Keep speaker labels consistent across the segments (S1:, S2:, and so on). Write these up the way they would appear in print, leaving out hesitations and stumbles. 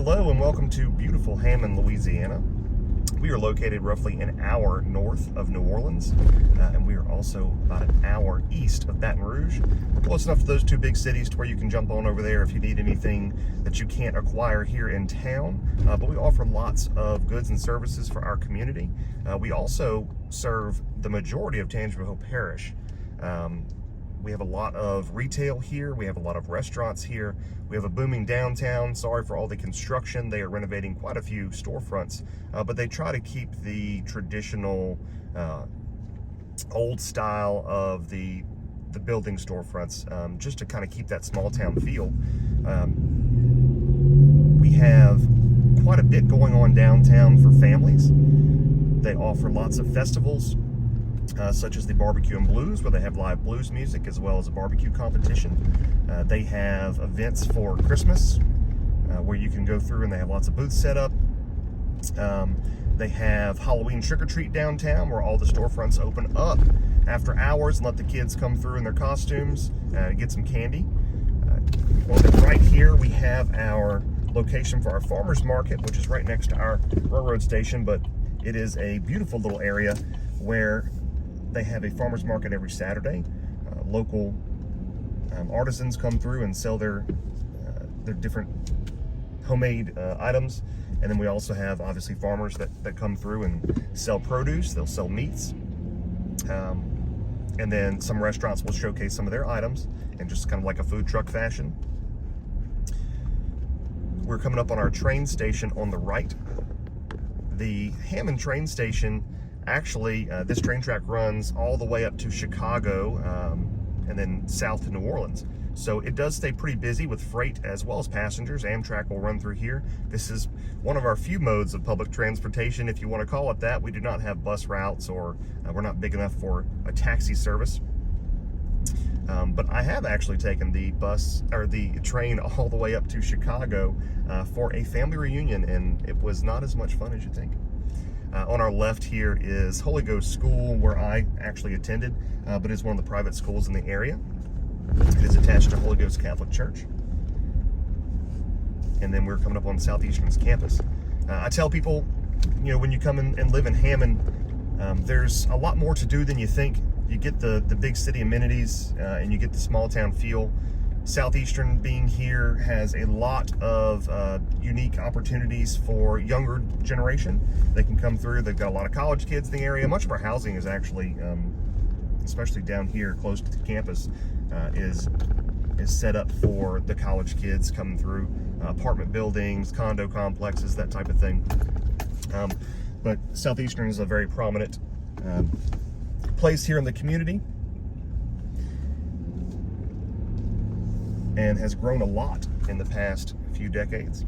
S1: Hello and welcome to beautiful Hammond, Louisiana. We are located roughly an hour north of New Orleans, and we are also about an hour east of Baton Rouge. We're close enough to those two big cities to where you can jump on over there if you need anything that you can't acquire here in town. But we offer lots of goods and services for our community. We also serve the majority of Tangipahoa Parish. We have a lot of retail here. We have a lot of restaurants here. We have a booming downtown. Sorry for all the construction. They are renovating quite a few storefronts, but they try to keep the traditional old style of the building storefronts, just to kind of keep that small town feel. We have quite a bit going on downtown for families. They offer lots of festivals, such as the Barbecue and Blues, where they have live blues music as well as a barbecue competition. They have events for Christmas, where you can go through and they have lots of booths set up. They have Halloween trick-or-treat downtown, where all the storefronts open up after hours and let the kids come through in their costumes and get some candy. Right here we have our location for our farmers market, which is right next to our railroad station, but it is a beautiful little area where they have a farmer's market every Saturday. Local artisans come through and sell their different homemade items. And then we also have, obviously, farmers that come through and sell produce. They'll sell meats. And then some restaurants will showcase some of their items in just kind of like a food truck fashion. We're coming up on our train station on the right. The Hammond train station, actually, this train track runs all the way up to Chicago and then south to New Orleans. So it does stay pretty busy with freight as well as passengers. Amtrak will run through here. This is one of our few modes of public transportation, if you want to call it that. We do not have bus routes, or we're not big enough for a taxi service. But I have actually taken the bus or the train all the way up to Chicago for a family reunion, and it was not as much fun as you think. On our left here is Holy Ghost School, where I actually attended, but it's one of the private schools in the area. It is attached to Holy Ghost Catholic Church. And then we're coming up on Southeastern's campus. I tell people, you know, when you come in and live in Hammond, there's a lot more to do than you think. You get the big city amenities, and you get the small town feel. Southeastern, being here, has a lot of unique opportunities for younger generation. They can come through. They've got a lot of college kids in the area. Much of our housing is actually, especially down here close to the campus, is set up for the college kids coming through. Apartment buildings, condo complexes, that type of thing. But Southeastern is a very prominent place here in the community, and has grown a lot in the past few decades.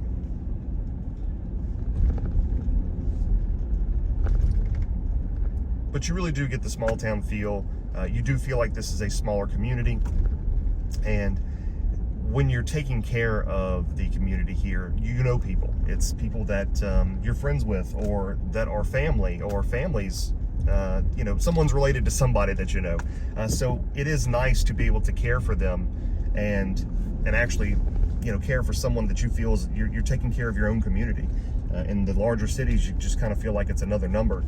S1: But you really do get the small town feel. You do feel like this is a smaller community, and when you're taking care of the community here, you know people. It's people that you're friends with, or that are family, or families. You know, someone's related to somebody that you know. So it is nice to be able to care for them, and actually, you know, care for someone that you feel is you're taking care of your own community. In the larger cities, you just kind of feel like it's another number,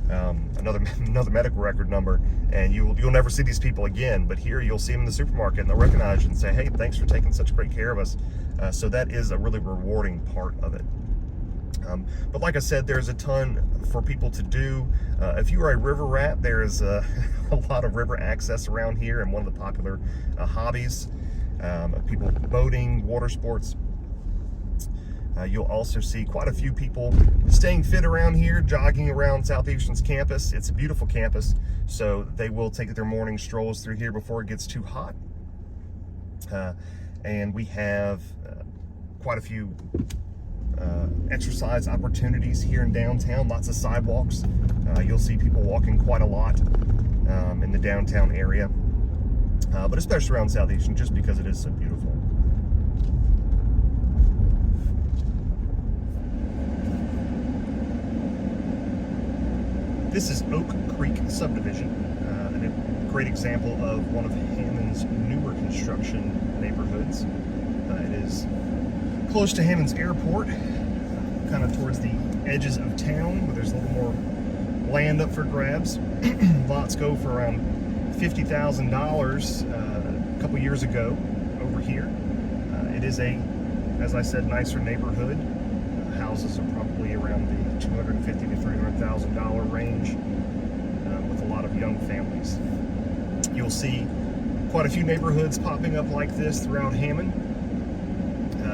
S1: another medical record number, and you'll never see these people again. But here, you'll see them in the supermarket, and they'll recognize you and say, "Hey, thanks for taking such great care of us." So that is a really rewarding part of it. But like I said, there's a ton for people to do. If you are a river rat, there's a lot of river access around here, and one of the popular hobbies of people boating, water sports. You'll also see quite a few people staying fit around here, jogging around Southeastern's campus. It's a beautiful campus, so they will take their morning strolls through here before it gets too hot. And we have quite a few exercise opportunities here in downtown, lots of sidewalks. You'll see people walking quite a lot in the downtown area, but especially around Southeastern, just because it is so beautiful. This is Oak Creek subdivision, and a great example of one of Hammond's newer construction neighborhoods. It is close to Hammond's airport, kind of towards the edges of town, where there's a little more land up for grabs. Lots go for around $50,000 a couple years ago over here. It is a, as I said, nicer neighborhood. Houses are probably around the $250,000 to $300,000 range, with a lot of young families. You'll see quite a few neighborhoods popping up like this throughout Hammond.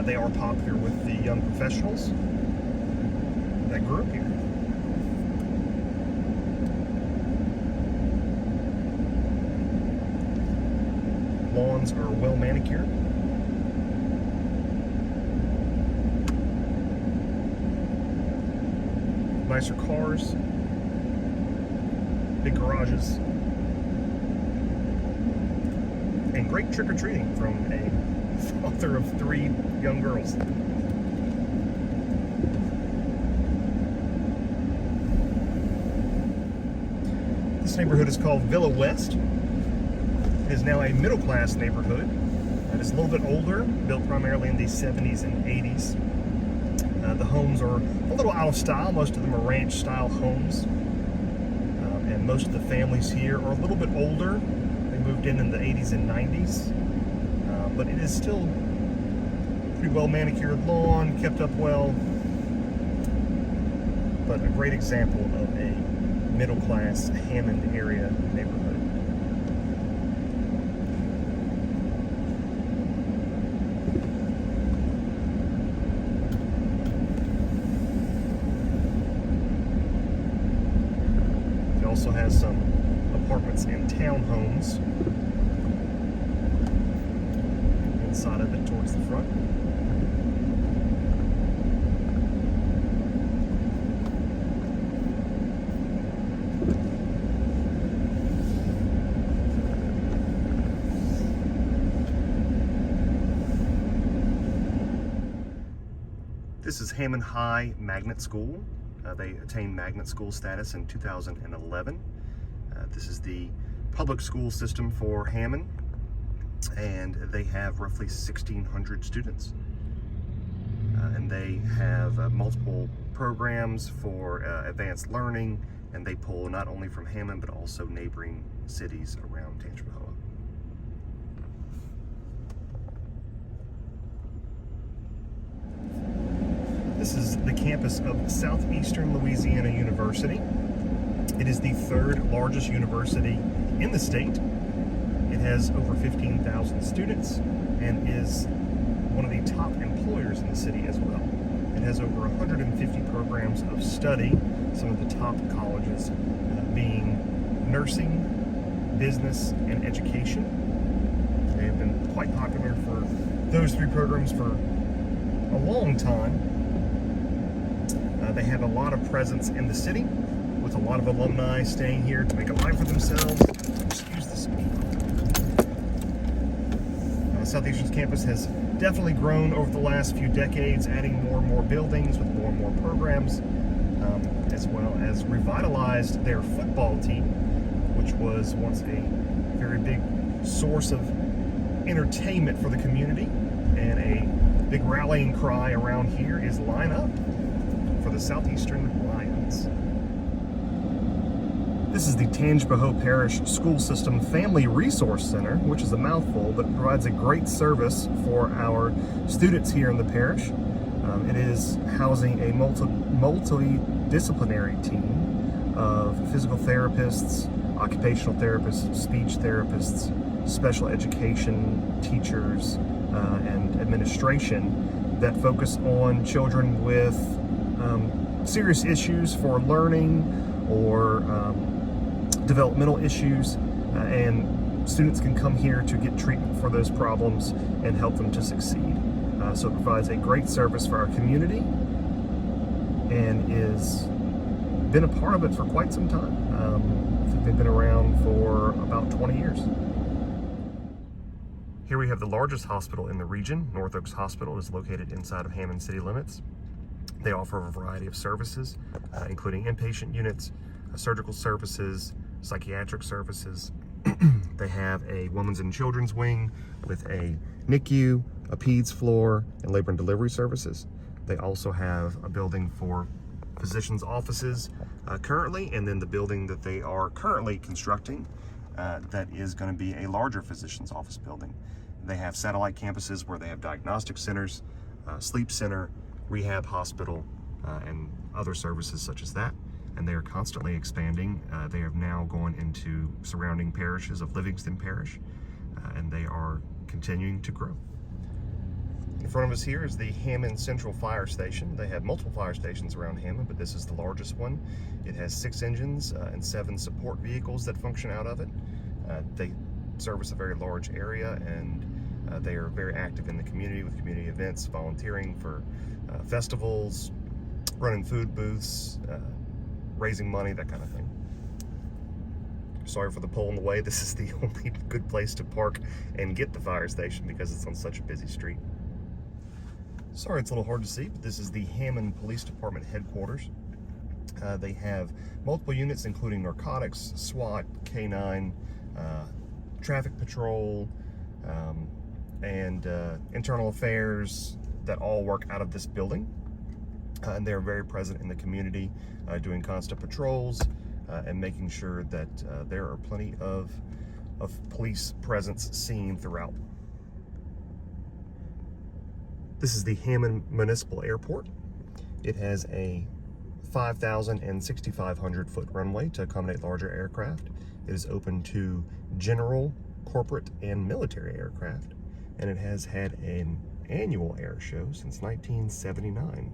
S1: They are popular with the young professionals that grew up here. Lawns are well manicured. Nicer cars, big garages, and great trick-or-treating from a father of 3 young girls. This neighborhood is called Villa West. It is now a middle-class neighborhood. It is a little bit older, built primarily in the 70s and 80s. The homes are a little out of style. Most of them are ranch-style homes. And most of the families here are a little bit older. They moved in the 80s and 90s. But it is still pretty well manicured lawn, kept up well. But a great example of a middle-class Hammond area neighborhood. It also has some apartments and townhomes inside of it towards the front. This is Hammond High Magnet School. They attained magnet school status in 2011. This is the public school system for Hammond, and they have roughly 1,600 students. And they have multiple programs for advanced learning, and they pull not only from Hammond but also neighboring cities around Tangipahoa. This is the campus of Southeastern Louisiana University. It is the 3rd largest university in the state. It has over 15,000 students and is one of the top employers in the city as well. It has over 150 programs of study, some of the top colleges being nursing, business, and education. They have been quite popular for those 3 programs for a long time. They have a lot of presence in the city, with a lot of alumni staying here to make a life for themselves. Excuse the speed. Southeastern's campus has definitely grown over the last few decades, adding more and more buildings with more and more programs, as well as revitalized their football team, which was once a very big source of entertainment for the community. And a big rallying cry around here is line up for the Southeastern Lions. This is the Tangipahoa Parish School System Family Resource Center, which is a mouthful, but it provides a great service for our students here in the parish. It is housing a multidisciplinary team of physical therapists, occupational therapists, speech therapists, special education teachers, and administration that focus on children with serious issues for learning or developmental issues, and students can come here to get treatment for those problems and help them to succeed. So it provides a great service for our community and is been a part of it for quite some time. I think they've been around for about 20 years. Here we have the largest hospital in the region. North Oaks Hospital is located inside of Hammond city limits. They offer a variety of services, including inpatient units, surgical services, psychiatric services, They have a women's and children's wing with a NICU, a PEDS floor, and labor and delivery services. They also have a building for physicians' offices currently, and then the building that they are currently constructing that is going to be a larger physician's office building. They have satellite campuses where they have diagnostic centers, sleep center, rehab hospital, and other services such as that. And they are constantly expanding. They are now going into surrounding parishes of Livingston Parish, and they are continuing to grow. In front of us here is the Hammond Central Fire Station. They have multiple fire stations around Hammond, but this is the largest one. It has 6 engines and 7 support vehicles that function out of it. They service a very large area, and they are very active in the community with community events, volunteering for festivals, running food booths, raising money, that kind of thing. Sorry for the pole in the way. This is the only good place to park and get the fire station because it's on such a busy street. Sorry, it's a little hard to see, but this is the Hammond Police Department headquarters. They have multiple units, including narcotics, SWAT, K9, traffic patrol, and internal affairs that all work out of this building. And they're very present in the community, doing constant patrols and making sure that there are plenty of police presence seen throughout. This is the Hammond Municipal Airport. It has a 5,000 and 6,500 foot runway to accommodate larger aircraft. It is open to general, corporate, and military aircraft, and it has had an annual air show since 1979.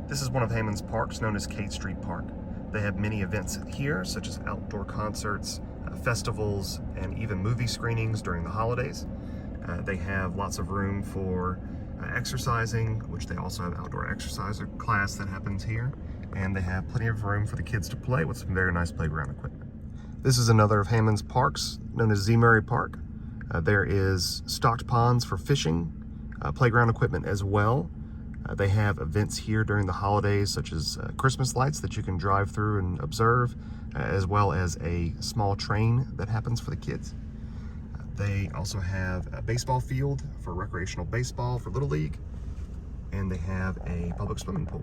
S1: This is one of Hammond's parks, known as Kate Street Park. They have many events here, such as outdoor concerts, festivals, and even movie screenings during the holidays. They have lots of room for exercising, which they also have outdoor exercise class that happens here. And they have plenty of room for the kids to play with some very nice playground equipment. This is another of Hammond's parks, known as Z. Murray Park. There is stocked ponds for fishing, playground equipment as well. They have events here during the holidays, such as Christmas lights that you can drive through and observe, as well as a small train that happens for the kids. They also have a baseball field for recreational baseball for Little League, and they have a public swimming pool.